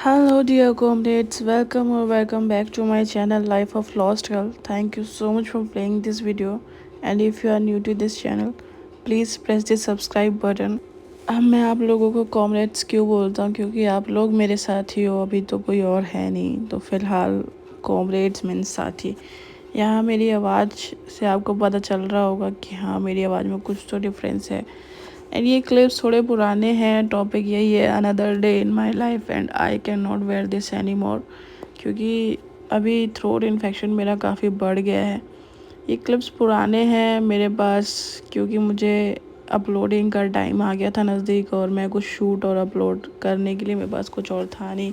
Hello, dear comrades. Welcome or welcome back to my channel Life of Lost Girl. Thank you so much for playing this video. And if you are new to this channel, please press the subscribe button. अब मैं आप लोगों को comrades क्यों बोलता हूँ, क्योंकि आप लोग मेरे साथी हो, अभी तो कोई और है नहीं, तो फिलहाल कॉमरेड्स मीन्स साथी। यहाँ मेरी आवाज़ से आपको पता चल रहा होगा कि हाँ, मेरी आवाज़ में कुछ तो डिफरेंस है। एंड ये क्लिप्स थोड़े पुराने हैं। टॉपिक यही है, another day in my life and I can not wear this any more, क्योंकि अभी थ्रोट इन्फेक्शन मेरा काफ़ी बढ़ गया है। ये क्लिप्स पुराने हैं मेरे पास, क्योंकि मुझे अपलोडिंग का टाइम आ गया था नज़दीक, और मैं कुछ शूट और अपलोड करने के लिए मेरे पास कुछ और था नहीं।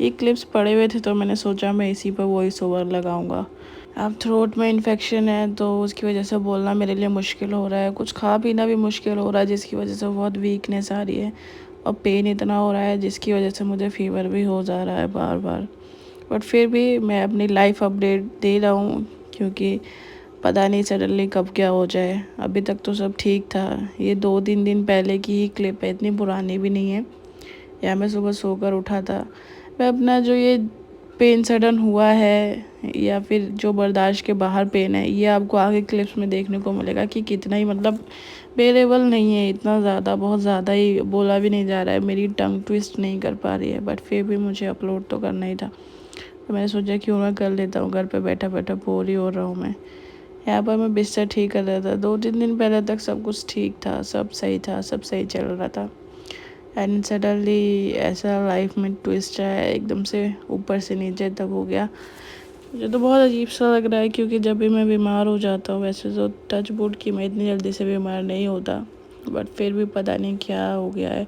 ये क्लिप्स पड़े हुए थे तो मैंने सोचा मैं इसी पर वॉइस ओवर लगाऊंगा। अब थ्रोट में इन्फेक्शन है तो उसकी वजह से बोलना मेरे लिए मुश्किल हो रहा है, कुछ खा पीना भी मुश्किल हो रहा है, जिसकी वजह से बहुत वीकनेस आ रही है और पेन इतना हो रहा है जिसकी वजह से मुझे फीवर भी हो जा रहा है बार बार। बट फिर भी मैं अपनी लाइफ अपडेट दे रहा हूँ, क्योंकि पता नहीं सडनली कब क्या हो जाए। अभी तक तो सब ठीक था। ये 2-3 दिन पहले की ही क्लिप है, इतनी पुरानी भी नहीं है। या मैं सुबह सोकर उठा था। मैं अपना जो ये पेन सडन हुआ है या फिर जो बर्दाश्त के बाहर पेन है, ये आपको आगे क्लिप्स में देखने को मिलेगा कि कितना ही मतलब बेरेबल नहीं है, इतना ज़्यादा, बहुत ज़्यादा ही बोला भी नहीं जा रहा है, मेरी टंग ट्विस्ट नहीं कर पा रही है। बट फिर भी मुझे अपलोड तो करना ही था, तो मैंने सोचा क्यों मैं कर लेता हूँ, घर पे बैठा बैठा बोर ही हो रहा हूँ मैं। यहाँ पर मैं बिस्तर ठीक कर रहा था। 2-3 दिन पहले तक सब कुछ ठीक था, सब सही था, सब सही चल रहा था। एंड सडनली ऐसा लाइफ में ट्विस्ट आया, एकदम से ऊपर से नीचे तक हो गया। मुझे तो बहुत अजीब सा लग रहा है, क्योंकि जब भी मैं बीमार हो जाता हूँ, वैसे तो टच वुड कि मैं इतनी जल्दी से बीमार नहीं होता, बट फिर भी पता नहीं क्या हो गया है,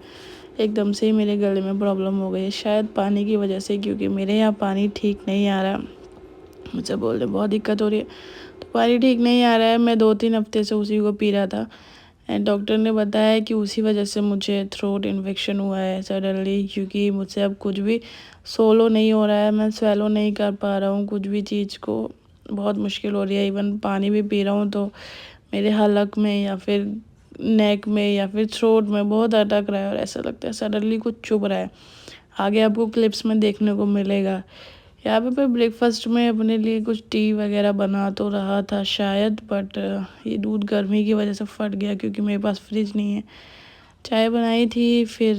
एकदम से ही मेरे गले में प्रॉब्लम हो गई है। शायद पानी की वजह से, क्योंकि मेरे यहाँ पानी ठीक नहीं आ रहा, मुझे बोलने बहुत दिक्कत हो रही है। तो पानी ठीक नहीं आ रहा है, मैं 2-3 हफ्ते से उसी को पी रहा था। एंड डॉक्टर ने बताया कि उसी वजह से मुझे थ्रोट इन्फेक्शन हुआ है सडनली, क्योंकि मुझसे अब कुछ भी सोलो नहीं हो रहा है, मैं स्वेलो नहीं कर पा रहा हूँ, कुछ भी चीज़ को बहुत मुश्किल हो रही है। इवन पानी भी पी रहा हूँ तो मेरे हलक में या फिर नेक में या फिर थ्रोट में बहुत अटक रहा है, और ऐसा लगता है सडनली कुछ चुभ रहा है। आगे आपको क्लिप्स में देखने को मिलेगा। यहाँ पे मैं ब्रेकफास्ट में अपने लिए कुछ टी वगैरह बना तो रहा था शायद, बट ये दूध गर्मी की वजह से फट गया, क्योंकि मेरे पास फ्रिज नहीं है। चाय बनाई थी, फिर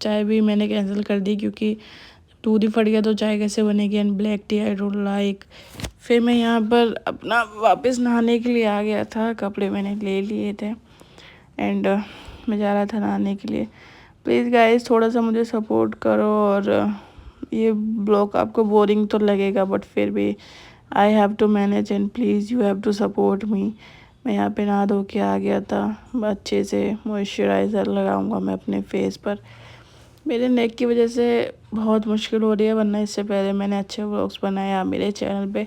चाय भी मैंने कैंसिल कर दी, क्योंकि दूध ही फट गया तो चाय कैसे बनेगी। And black T I don't like. फिर मैं यहाँ पर अपना वापस नहाने के लिए आ गया था, कपड़े मैंने ले लिए थे एंड मैं जा रहा था नहाने के लिए। प्लीज़ गाइस, थोड़ा सा मुझे सपोर्ट करो। और ये ब्लॉग आपको बोरिंग तो लगेगा, बट फिर भी I have to manage and please you have to support me. मैं यहाँ पे नहा धो के आ गया था, अच्छे से मॉइस्चराइज़र लगाऊंगा मैं अपने फेस पर। मेरे नेक की वजह से बहुत मुश्किल हो रही है, वरना इससे पहले मैंने अच्छे व्लॉग्स बनाए। आप मेरे चैनल पे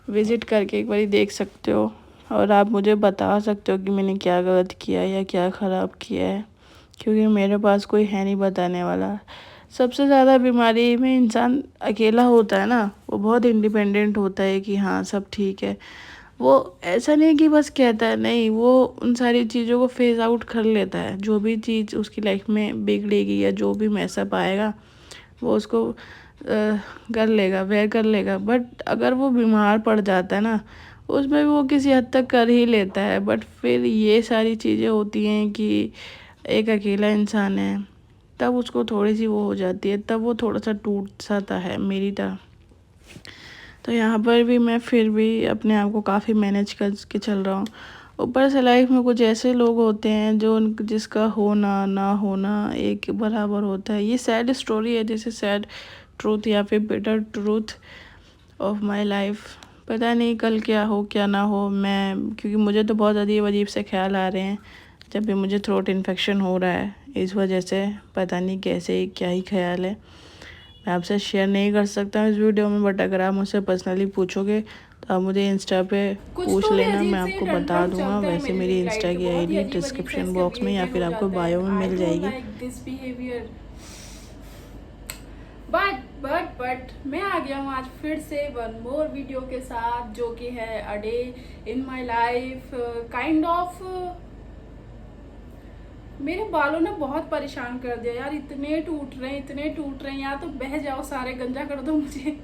विज़िट करके एक बार देख सकते हो, और आप मुझे बता सकते हो कि मैंने क्या गलत किया या क्या ख़राब किया है, क्योंकि मेरे पास कोई है नहीं बताने वाला। सबसे ज़्यादा बीमारी में इंसान अकेला होता है ना, वो बहुत इंडिपेंडेंट होता है कि हाँ सब ठीक है। वो ऐसा नहीं कि बस कहता है, नहीं, वो उन सारी चीज़ों को फेज आउट कर लेता है। जो भी चीज़ उसकी लाइफ में बिगड़ेगी या जो भी मैसअप आएगा, वो उसको कर लेगा, वेयर कर लेगा। बट अगर वो बीमार पड़ जाता है ना, उसमें भी वो किसी हद तक कर ही लेता है। बट फिर ये सारी चीज़ें होती हैं कि एक अकेला इंसान है, तब उसको थोड़ी सी वो हो जाती है, तब वो थोड़ा सा टूट जाता है मेरी तरह। तो यहाँ पर भी मैं फिर भी अपने आप को काफ़ी मैनेज कर के चल रहा हूँ। ऊपर से लाइफ में कुछ ऐसे लोग होते हैं जो जिसका होना ना होना एक बराबर होता है। ये सैड स्टोरी है, जैसे सैड ट्रूथ या फिर bitter truth of my life. पता नहीं कल क्या हो क्या ना हो, मैं, क्योंकि मुझे तो बहुत अजीब अजीब से ख्याल आ रहे हैं जब भी मुझे थ्रोट इन्फेक्शन हो रहा है। इस वजह से पता नहीं कैसे क्या ही ख्याल है, मैं आपसे शेयर नहीं कर सकता इस वीडियो में। बट अगर आप मुझसे पर्सनली पूछोगे तो आप मुझे इंस्टा पे कुछ पूछ तो भी लेना, अजीब मैं से आपको बता टर्न दूंगा। चलता है वैसे मेरी मेरी इंस्टा लाइफ की बहुत ही आईडी अजीब अजीब से डिस्क्रिप्शन इसका बॉक्स में या बिहेवियर फिर हो आपको जाता है। बायो में आई मिल डोंट जाएगी। Like this behaviour. बट मैं आ गया हूँ आज फिर से वन मोर वीडियो के साथ, जो कि है a day in my life kind of. मेरे बालों ने बहुत परेशान कर दिया यार, इतने टूट रहे हैं, या तो बह जाओ सारे, गंजा कर दो मुझे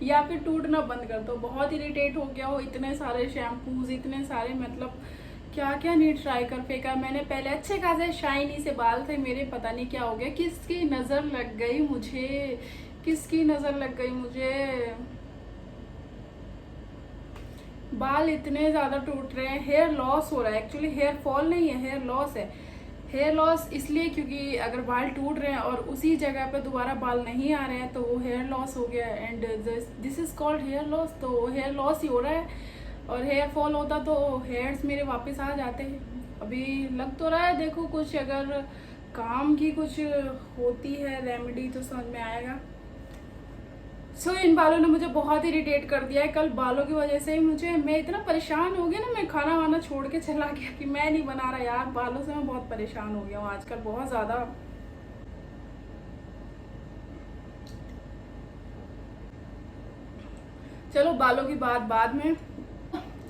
या फिर टूटना बंद कर दो। बहुत इरिटेट हो गया हो, इतने सारे शैम्पूज, इतने सारे, मतलब क्या क्या नहीं ट्राई कर फेंका मैंने। पहले अच्छे खासे शाइनी से बाल थे मेरे, पता नहीं क्या हो गया, किसकी नज़र लग गई मुझे, किसकी नज़र लग गई मुझे। बाल इतने ज़्यादा टूट रहे हैं, हेयर लॉस हो रहा है, एक्चुअली हेयर फॉल नहीं है, हेयर लॉस है। हेयर लॉस इसलिए क्योंकि अगर बाल टूट रहे हैं और उसी जगह पे दोबारा बाल नहीं आ रहे हैं तो वो हेयर लॉस हो गया, and this is called hair loss. तो हेयर लॉस ही हो रहा है, और हेयर फॉल होता तो हेयर्स मेरे वापस आ जाते हैं। अभी लग तो रहा है, देखो कुछ अगर काम की कुछ होती है रेमेडी तो समझ में आएगा। इन बालों ने मुझे बहुत इरिटेट कर दिया है। कल बालों की वजह से ही मैं इतना परेशान हो गया ना, मैं खाना वाना छोड़ के चला गया कि मैं नहीं बना रहा यार, बालों से मैं बहुत परेशान हो गया हूँ आजकल, बहुत ज़्यादा। चलो बालों की बात बाद में।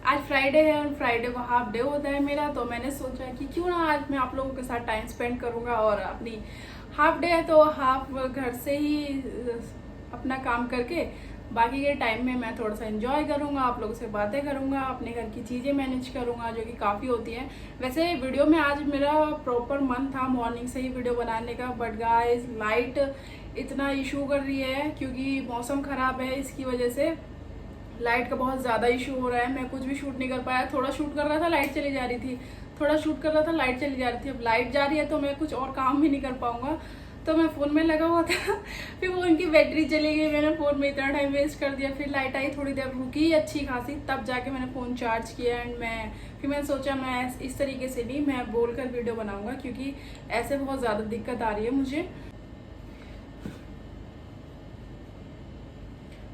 आज फ्राइडे है और फ्राइडे को हाफ डे होता है मेरा, तो मैंने सोचा कि क्यों ना आज मैं आप लोगों के साथ टाइम स्पेंड करूंगा, और अपनी हाफ डे है तो हाफ घर से ही अपना काम करके बाकी के टाइम में मैं थोड़ा सा एंजॉय करूंगा, आप लोगों से बातें करूंगा, अपने घर की चीज़ें मैनेज करूंगा जो कि काफ़ी होती हैं। वैसे वीडियो में आज मेरा प्रॉपर मन था मॉर्निंग से ही वीडियो बनाने का, बट गाइस लाइट इतना इशू कर रही है क्योंकि मौसम ख़राब है, इसकी वजह से लाइट का बहुत ज़्यादा इशू हो रहा है। मैं कुछ भी शूट नहीं कर पाया, थोड़ा शूट कर रहा था लाइट चली जा रही थी, थोड़ा शूट कर रहा था लाइट चली जा रही थी। अब लाइट जा रही है तो मैं कुछ और काम भी नहीं कर पाऊंगा, तो मैं फ़ोन में लगा हुआ था फिर फ़ोन की बैटरी चली गई, मैंने फ़ोन में इतना टाइम वेस्ट कर दिया। फिर लाइट आई, थोड़ी देर रुकी अच्छी खासी, तब जाके मैंने फ़ोन चार्ज किया, एंड फिर मैंने सोचा मैं इस तरीके से नहीं, मैं बोल कर वीडियो बनाऊंगा क्योंकि ऐसे बहुत ज़्यादा दिक्कत आ रही है मुझे।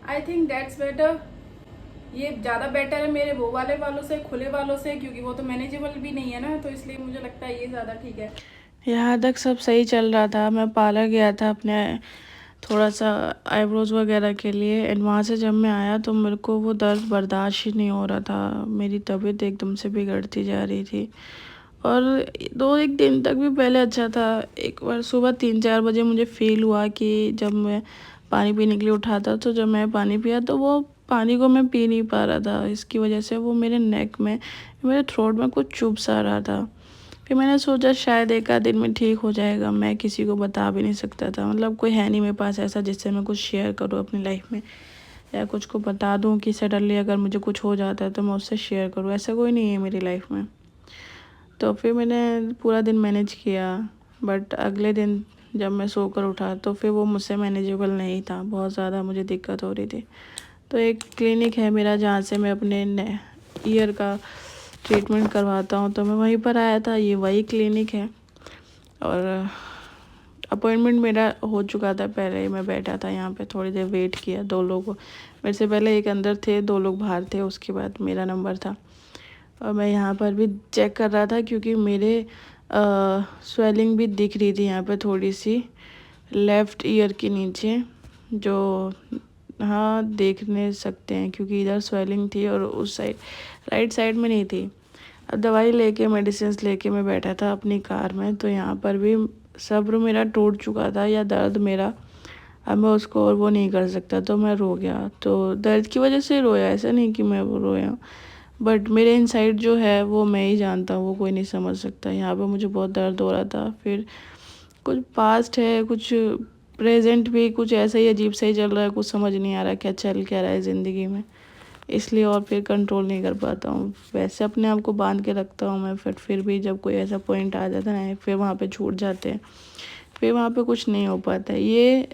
आई थिंक दैट्स बेटर, ये ज़्यादा बेटर है मेरे वो वाले बालों से, खुले बालों से, क्योंकि वो तो मैनेजेबल भी नहीं है ना, तो इसलिए मुझे लगता है ये ज़्यादा ठीक है। यहाँ तक सब सही चल रहा था। मैं पार्लर गया था अपने थोड़ा सा आईब्रोज वगैरह के लिए, एंड वहाँ से जब मैं आया तो मेरे को वो दर्द बर्दाश्त ही नहीं हो रहा था, मेरी तबीयत एकदम से बिगड़ती जा रही थी। और 2-1 दिन तक भी पहले अच्छा था। एक बार सुबह 3-4 बजे मुझे फील हुआ कि जब मैं पानी पीने के लिए उठा था, तो जब मैं पानी पिया तो वो पानी को मैं पी नहीं पा रहा था, इसकी वजह से वो मेरे नेक में, मेरे थ्रोट में कुछ चुभ सा रहा था। फिर मैंने सोचा शायद 1 आध दिन में ठीक हो जाएगा, मैं किसी को बता भी नहीं सकता था, मतलब कोई है नहीं मेरे पास ऐसा जिससे मैं कुछ शेयर करूँ अपनी लाइफ में, या कुछ को बता दूँ कि सडनली अगर मुझे कुछ हो जाता है तो मैं उससे शेयर करूँ, ऐसा कोई नहीं है मेरी लाइफ में। तो फिर मैंने पूरा दिन मैनेज किया, बट अगले दिन जब मैं सोकर उठा तो फिर वो मुझसे मैनेजेबल नहीं था, बहुत ज़्यादा मुझे दिक्कत हो रही थी। तो एक क्लिनिक है मेरा जहाँ से मैं अपने ईयर का ट्रीटमेंट करवाता हूँ, तो मैं वहीं पर आया था, ये वही क्लिनिक है। और अपॉइंटमेंट मेरा हो चुका था पहले ही, मैं बैठा था यहाँ पे, थोड़ी देर वेट किया। 2 लोग मेरे से पहले, एक अंदर थे, 2 लोग बाहर थे, उसके बाद मेरा नंबर था। और मैं यहाँ पर भी चेक कर रहा था क्योंकि मेरे स्वेलिंग भी दिख रही थी यहाँ पे थोड़ी सी, लेफ़्ट ईयर के नीचे, जो हाँ देखने सकते हैं, क्योंकि इधर स्वेलिंग थी और उस साइड राइट साइड में नहीं थी। अब दवाई लेके मेडिसिन लेके मैं बैठा था अपनी कार में, तो यहाँ पर भी सब्र मेरा टूट चुका था, या दर्द मेरा, अब मैं उसको और वो नहीं कर सकता, तो मैं रो गया। तो दर्द की वजह से रोया, ऐसा नहीं कि मैं वो रोया, बट मेरे इनसाइड जो है वो मैं ही जानता हूँ, वो कोई नहीं समझ सकता। यहाँ पे मुझे बहुत दर्द हो रहा था, फिर कुछ पास्ट है, कुछ प्रेजेंट भी कुछ ऐसा ही अजीब सा ही चल रहा है, कुछ समझ नहीं आ रहा क्या चल क्या रहा है ज़िंदगी में, इसलिए और फिर कंट्रोल नहीं कर पाता हूँ। वैसे अपने आप को बांध के रखता हूँ मैं, फिर भी जब कोई ऐसा पॉइंट आ जाता है ना, फिर वहाँ पे छूट जाते हैं, फिर वहाँ पे कुछ नहीं हो पाता है। ये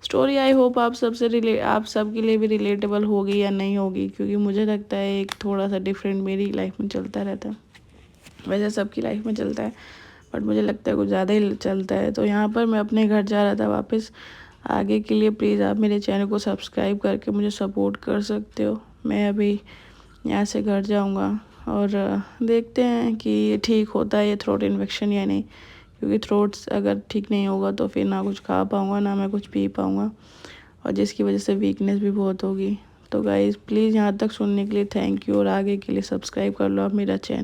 स्टोरी आई होप आप सबके लिए भी रिलेटेबल होगी या नहीं होगी, क्योंकि मुझे लगता है एक थोड़ा सा डिफरेंट मेरी लाइफ में चलता रहता है, वैसे सबकी लाइफ में चलता है, बट मुझे लगता है कुछ ज़्यादा ही चलता है। तो यहाँ पर मैं अपने घर जा रहा था वापस। आगे के लिए प्लीज़ आप मेरे चैनल को सब्सक्राइब करके मुझे सपोर्ट कर सकते हो। मैं अभी यहाँ से घर जाऊँगा और देखते हैं कि ये ठीक होता है ये थ्रोट इन्फेक्शन या नहीं, क्योंकि थ्रोट्स अगर ठीक नहीं होगा तो फिर ना कुछ खा पाऊँगा, ना मैं कुछ पी पाऊँगा, और जिसकी वजह से वीकनेस भी बहुत होगी। तो गाइज़ प्लीज़ यहाँ तक सुनने के लिए थैंक यू, और आगे के लिए सब्सक्राइब कर लो आप मेरा चैनल।